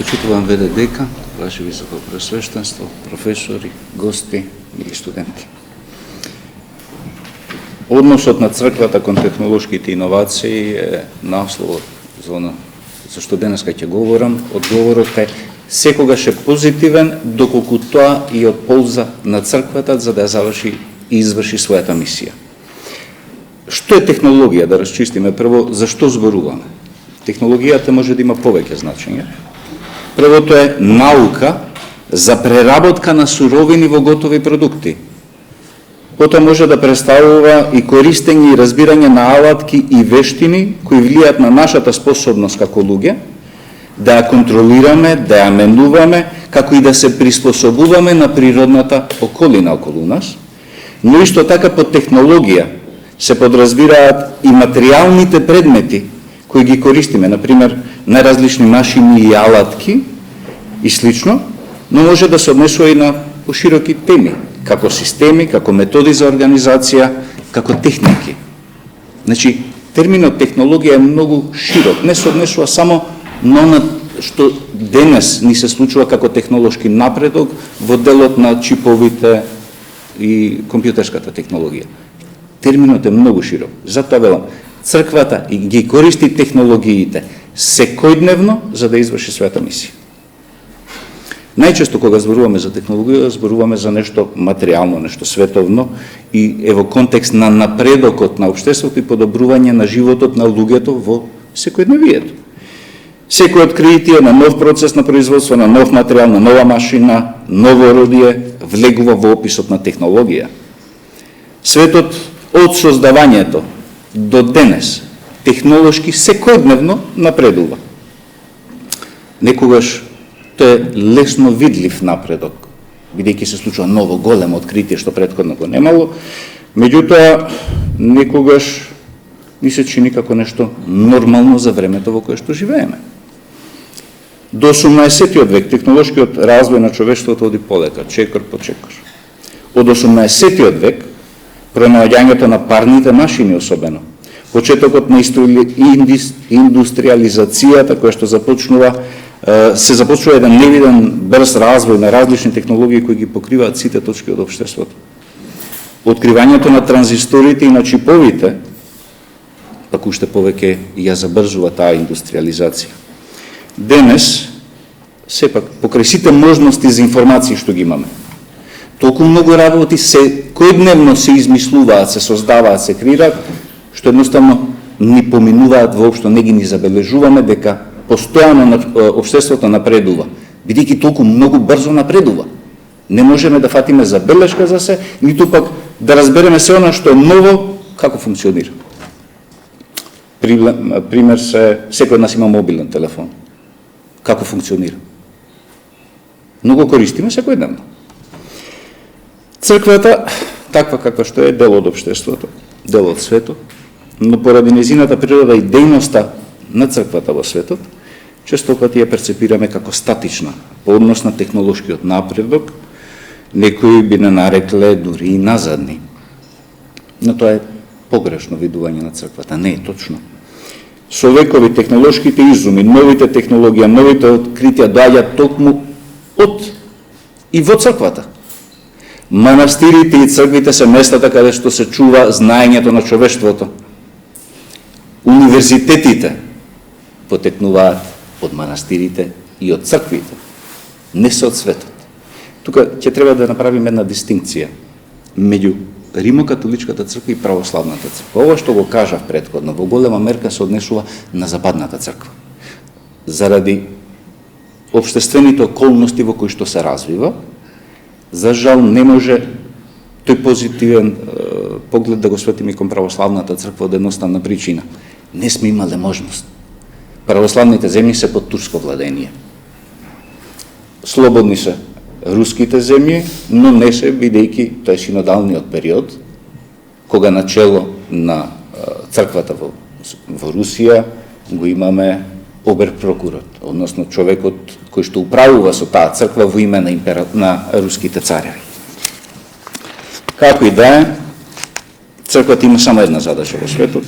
Почитувам ВДДК, Ваше Високо Пресвещенство, професори, гости или студенти. Односот на црквата кон технолошките иновации е насловот за што денеска ќе говорам. Одговорот е секогаш е позитивен, доколку тоа и од полза на црквата за да ја заврши и изврши својата мисија. Што е технологија? Да расчистиме прво зашто зборуваме. Технологијата може да има повеќе значење. Првото е наука за преработка на суровини во готови продукти. Потоа може да представува и користење и разбирање на алатки и вештини кои влијаат на нашата способност како луѓе, да ја контролираме, да ја менуваме, како и да се приспособуваме на природната околина околу нас, но исто така под технологија се подразбираат и материјалните предмети кои ги користиме, например, најразлични машини и алатки и слично, но може да се однесува и на пошироки теми, како системи, како методи за организација, како техники. Значи, терминот технологија е многу широк, не се однесува само на она што денес ни се случува како технолошки напредок во делот на чиповите и компјутерската технологија. Терминот е многу широк. Затоа велам, црквата ги користи технологиите секојдневно за да изврши својата мисија. Најчесто кога зборуваме за технологија, зборуваме за нешто материјално, нешто световно и е во контекст на напредокот на општеството и подобрување на животот на луѓето во секојдневието. Секој откритие на нов процес на производство, на нов материјал, на нова машина, ново орудие влегува во описот на технологија. Светот од создавањето до денес технолошки секојдневно напредува. Некогаш тоа е лесно видлив напредок, бидејќи се случува ново големо откритие што претходно го немало, меѓутоа некогаш ни се чини како нешто нормално за времето во кое што живееме. До 18 век технолошкиот развој на човештвото оди полека, чекор по чекор. Од 18 век пронаоѓањето на парните машини особено, почетокот на индустриализацијата која што се започнува еден невиден брз развој на различни технологии кои ги покриваат сите точки од општеството. Откривањето на транзисторите и на чиповите пак уште повеќе ја забрзува таа индустриализација. Денес, сепак, покрај сите можности за информации што ги имаме, толку многу работи секојдневно се измислуваат, се создаваат, се креираат, што едноставно ни поминуваат воопшто, не ги ни забележуваме дека постојано општеството напредува, бидејќи толку многу брзо напредува. Не можеме да фатиме забелешка за се, ниту пак да разбереме се она што е ново, како функционира. Пример секој од нас има мобилен телефон. Како функционира? Многу користиме секојдневно. Црквата, таква каква што е, дел од општеството, дел од светот, но поради незината природа и дејноста на црквата во светот, често пати ја перцепираме како статична по однос на технолошкиот напредок, некои би не нарекле дури и назадни. Но тоа е погрешно видување на црквата, не е точно. Со векови технолошките изуми, новите технологија, новите откритија доаѓаат токму од и во црквата. Манастирите и црквите се местата каде што се чува знаењето на човештвото. Универзитетите потекнуваат од манастирите и од црквите, не се од светот. Тука ќе треба да направиме една дистинкција меѓу Римокатоличката црква и православната црква. Ова што го кажав претходно, во голема мерка се однесува на западната црква. Заради општествените околности во кои што се развива, за жал не може тој позитивен поглед да го светиме кон православната црква од едноставна причина. Не сме имале можност. Православните земји се под турско владење. Слободни се руските земји, но не се, бидејќи тоа е синодалниот период, кога начело на црквата во Русија го имаме оберпрокурот, односно човекот кој што управува со таа црква во име на руските цареви. Како и да е, црквата има само една задача во светот.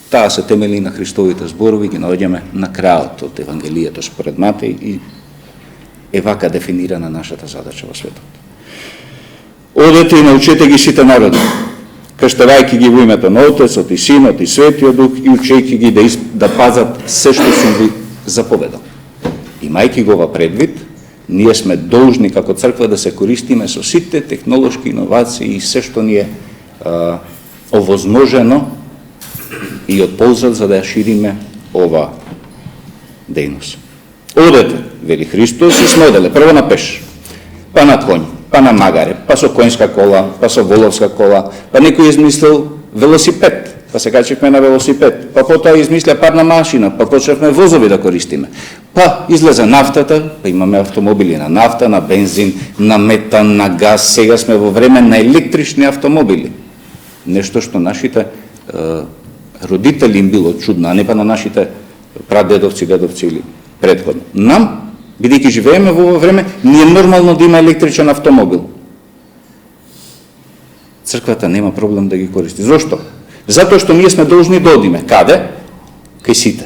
Таа се темели на Христовите зборови, ги наоѓаме на крајот од Евангелието според Матеј и Е вака дефинирана нашата задача во светот. Одете и научете ги сите народи, крштевајќи ги во името на Отецот и Синот и Светиот Дух и учејќи ги да пазат се што сум ви заповедал. Имајќи го ова предвид, ние сме должни како црква да се користиме со сите технолошки иновации и се што ни е овозможено и од полза за да ја шириме ова дејност. Одете, вели Христос, и сме оделе прво на пеш, па на конј, па на магаре, па со конјска кола, па со воловска кола, па некој измислил велосипед, па се качивме на велосипед, па потоа измисля парна машина, па почнавме возови да користиме. Па излезе нафтата, па имаме автомобили на нафта, на бензин, на метан, на газ, сега сме во време на електрични автомобили. Нешто што нашите родители им било чудно, а не па на нашите прадедовци, дедовци или предходно. Нам, бидејќи живееме во ова време, не е нормално да има електричен автомобил. Црквата нема проблем да ги користи. Зошто? Затоа што ние сме должни да одиме. Каде? Кај сите.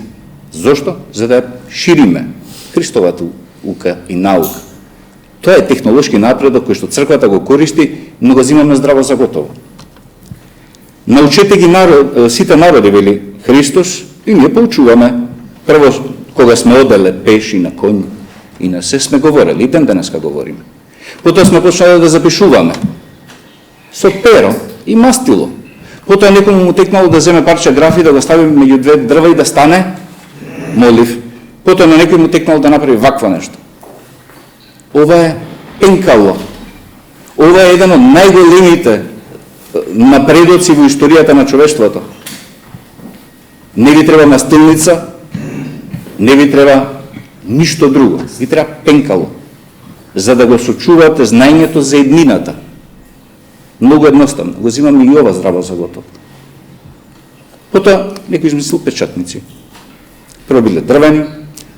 Зошто? За да шириме Христовата ука и наука. Тоа е технолошки напредок кој што црквата го користи, но го земаме здраво за готово. Научете ги сите народи, вели Христос, и ние поучуваме. Прво, кога сме оделе пеши на конј и на се сме говорели, и ден денеска говориме. Потоа сме почнали да запишуваме со перо и мастило. Потоа некој му текнало да земе парче графи, да го стави меѓу две дрва и да стане молив. Потоа на некој му текнало да направи вакво нешто. Ова е пенкало. Ова е еден од најголемите напредоци во историјата на човештвото. Не ви треба мастилница, не ви треба ништо друго. Ви треба пенкало, за да го сочувате знаењето за еднината. Многу едноставно. Го земаме и ова здраво за готово. Потоа некој измислил печатници. Прво биле дрвени,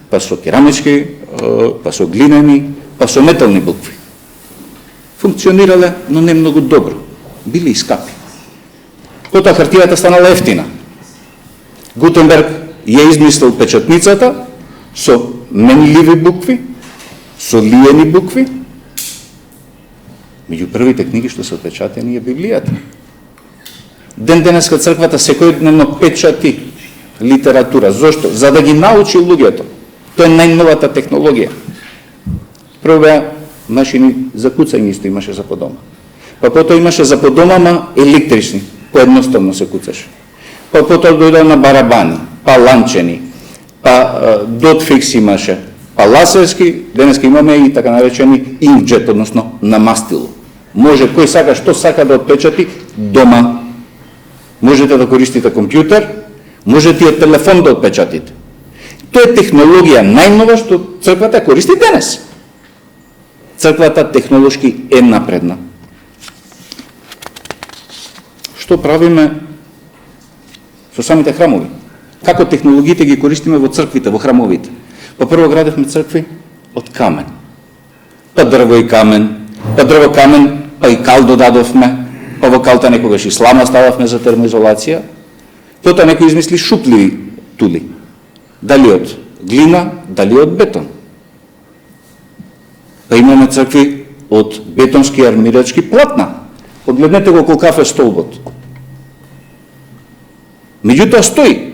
па со керамички, па со глинени, па со метални букви. Функционирале, но не многу добро. Били и скапи. Потоа хартијата станала ефтина. Гутенберг ја измислил печатницата со менливи букви, со лиени букви. Меѓу првите книги што се отпечатени е Библијата. Ден денеска црквата секојдневно печати литература. Зошто? За да ги научи луѓето. Тоа е најновата технологија. Прво беа машини за куцање, исто имаше за по дома. Па потоа имаше за по дома, ама електрични, поедноставно се куцаше. Па потоа дојде на барабани, па ланчени, па дотфикс имаше, па ласерски, денеска имаме и така наречени инкджет, односно на мастило. Може кој сака, што сака да отпечати дома. Можете да користите компјутер, можете и телефон да отпечатите. Тоа е технологија најнова што црквата користи денес. Црквата технолошки е напредна. Што правиме со самите храмови? Како технологиите ги користиме во црквите, во храмовите? Па прво градевме цркви од камен. Па дрво и камен, па дрво камен, па и кал додадовме, па во калта некогаш и слама стававме за термоизолација. Потоа некој измисли шупливи тули. Дали од глина, дали од бетон. Па имаме цркви од бетонски армирачки платна. Погледнете го колкав е столбот. Меѓутоа стои.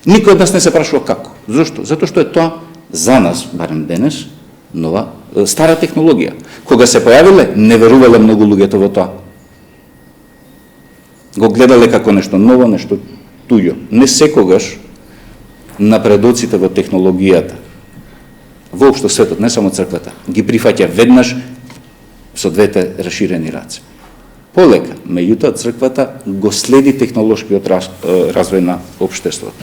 Никој од нас не се прашува како. Зошто? Затоа што е тоа за нас, барем денес, нова, стара технологија. Кога се појавиле, не верувале многу луѓето во тоа. Го гледале како нешто ново, нешто туѓо. Не секогаш напредоците во технологијата, воопшто светот, не само црквата, ги прифаќа веднаш со двете расширени раце. Полека, меѓутоа црквата го следи технолошкиот развој на општеството.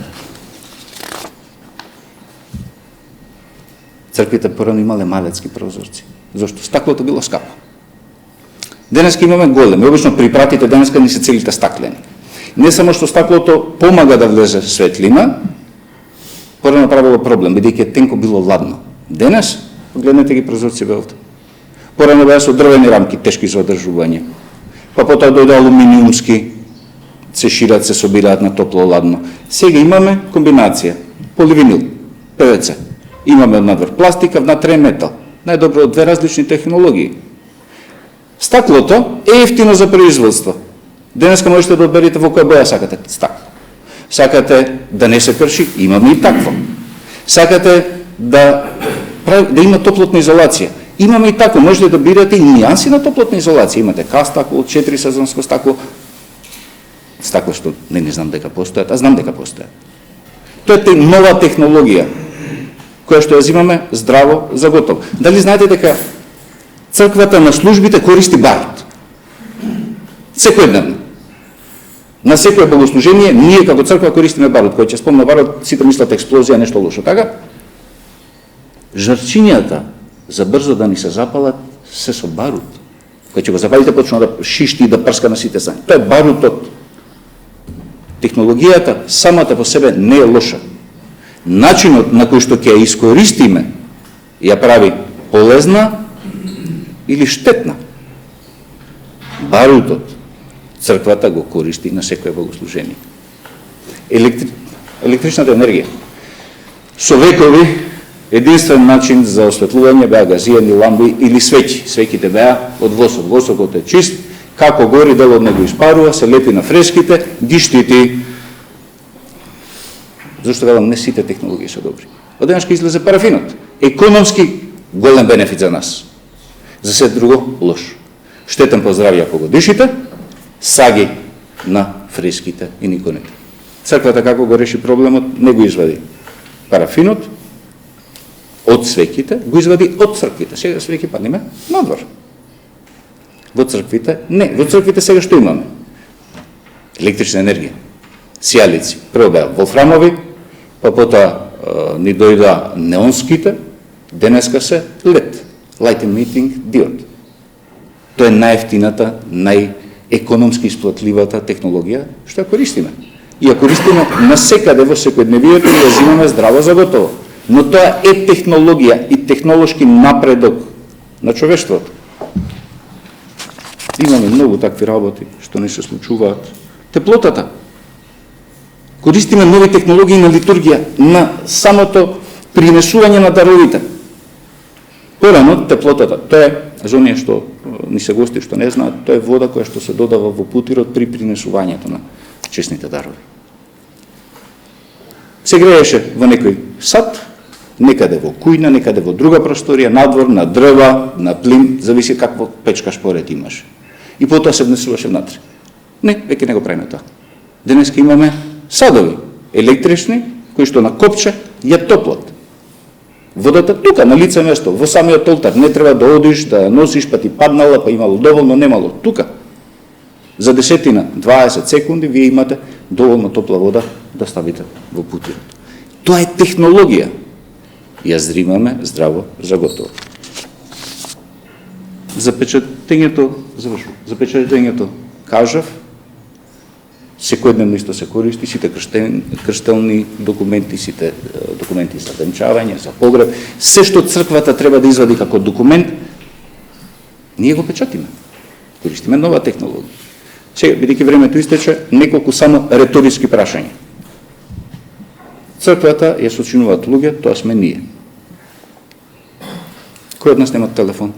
Црквите порано имале малецки прозорци. Зошто? Стаклото било скапо. Денеска имаме големи. Обично припратите денеска не се целите стаклени. Не само што стаклото помага да влезе светлина, порано правило проблем, бидејќи тенко било ладно. Денес, погледнете ги прозорци бе овде. Порано беа со дрвени рамки, тешки за одржување. Па потоа дојде алуминиумски, се шират, се собираат на топло-ладно. Сега имаме комбинација, поливинил, ПВЦ. Имаме однадвор пластика, внатре е метал. најдобро од две различни технологии. Стаклото е ефтино за производство. Денеска можете да одберете во која боја сакате стакло. Сакате да не се крши, имаме и такво. Сакате да има топлотна изолација. Имаме и тако, можете да бирате и нијанси на топлотна изолација. Имате К-стакло, 4-сезонско стакло, стакло што не знам дека постојат, а знам дека постојат. Тоа е нова технологија, која што ја взимаме здраво за готово. Дали знаете дека црквата на службите користи барут? Секојдневно. На секое богослужение, ние како црква користиме барут. Кој ќе спомна барут, сите мислат експлозија, нешто лошо. Така? Жарчињата за брзо да ни се запалат се со барут. Кога ќе го запалите, почна да шишти и да прска на сите страни. Тоа е барутот. Технологијата самата по себе не е лоша. Начинот на кој што ќе ја искористиме ја прави полезна или штетна. Барутот црквата го користи на секое богослужение. Електричната енергија. Со векови единствен начин за осветлување беа газиени ламби или свеќи. Свеќите беа од восок. Восокот е чист, како гори дел од него испарува, се лепи на фреските, ги штити. Зошто велам не сите технологии се добри. Од денешка излезе парафинот. Економски голем бенефит за нас. За се друго лош. Штетен по здравје ако го дишите, саги на фреските и никоните. Црквата како го реши проблемот, не го извади парафинот од свеќите, го извади од црквите. Сега свеќи падниме надвор. Во црквите не. Во црквите сега што имаме? Електрична енергија. Сијалици. Прво беа волфрамови, па потоа ни дојда неонските, денеска се LED. Light emitting diode. Тоа е најефтината, најекономски исплатливата технологија што ја користиме. И ја користиме насекаде во секојдневието и ја взимаме здраво за готово. Но тоа е технологија и технолошки напредок на човештвото. Имаме многу такви работи што не се случуваат. Теплотата. Користиме нови технологии на литургија, на самото принесување на даровите. Порано теплотата, тоа е за оние што ни се гости што не знаат, тоа е вода која што се додава во путирот при принесувањето на честните дарови. Се грееше во некој сад, некаде во кујна, некаде во друга просторија, надвор, на дрва, на плин, зависи какво печка шпоред имаш. И потоа се внесуваше внатре. Не, веќе не го правиме тоа. Денеска имаме садови, електрични, кои што на копче ја топлат. Водата тука, на лице место, во самиот олтар, не треба да одиш, да ја носиш, па ти паднала, па имало доволно, немало. Тука, за 10-20 секунди, вие имате доволно топла вода да ставите во путирот. Тоа е технологија. Ја зримаме здраво за готово. Запечатењето, кажав, секојдневно исто се користи, сите крштелни документи, сите документи за венчавање, за погреб, се што црквата треба да извади како документ, ние го печатиме. Користиме нова технологија. Сега, бидејќи времето истече, неколку само реториски прашања. Црквата ја сочинуваат луѓе, тоа сме ние. Кој од нас нема телефон?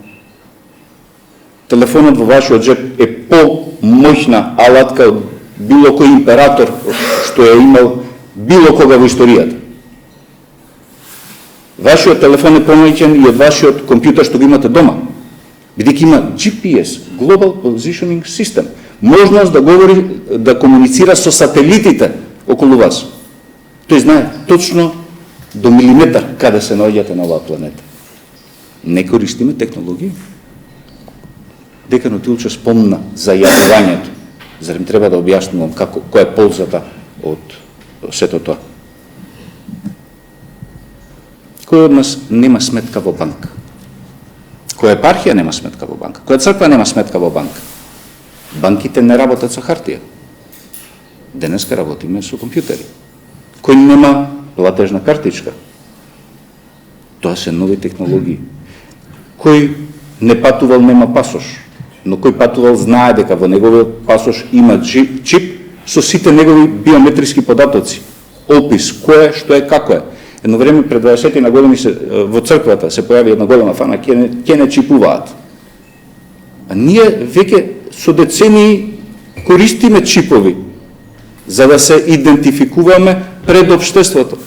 Телефонот во вашиот джеп е по-моќна алатка од било кој император што е имал било кога во историјата. Вашиот телефон е помоќен и од вашиот компјутер што го имате дома. Бидејќи има GPS, Global Positioning System, можност да говори, да комуницира со сателитите околу вас. Тој знае точно до милиметар каде се наоѓате на оваа планета. Не користиме технологија. Деканот Илче спомна за јавувањето. Зарем треба да објаснувам која е ползата од сето тоа. Кој од нас нема сметка во банка? Која епархија нема сметка во банка? Која црква нема сметка во банка? Банките не работат со хартија. Денеска работиме со компјутери. Кој нема платежна картичка? Тоа се нови технологии. Кој не патувал нема пасош, но кој патувал знае дека во неговиот пасош има чип со сите негови биометриски податоци. Опис, кој е, што е, како е. Едно време пред 20 на години во црквата се појави една голема фана, ќе не чипуваат. А ние веќе со децении користиме чипови за да се идентификуваме пред општеството.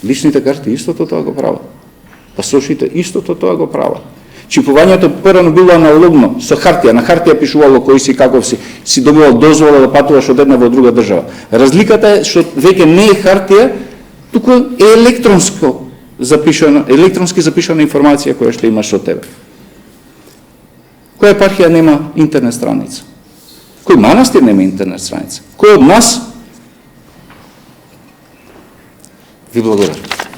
Личните карти истото тоа го прават. Пасошите истото тоа го прават. Чипувањето порано било аналогно, со хартија. На хартија пишувало кој си, каков си добивал дозвола да патуваш од една во друга држава. Разликата е што веќе не е хартија, туку е електронски запишана информација која што имаш од тебе. Која епархија нема интернет страница? Кој манастир нема интернет страница? Кој од нас? Ви благодарам.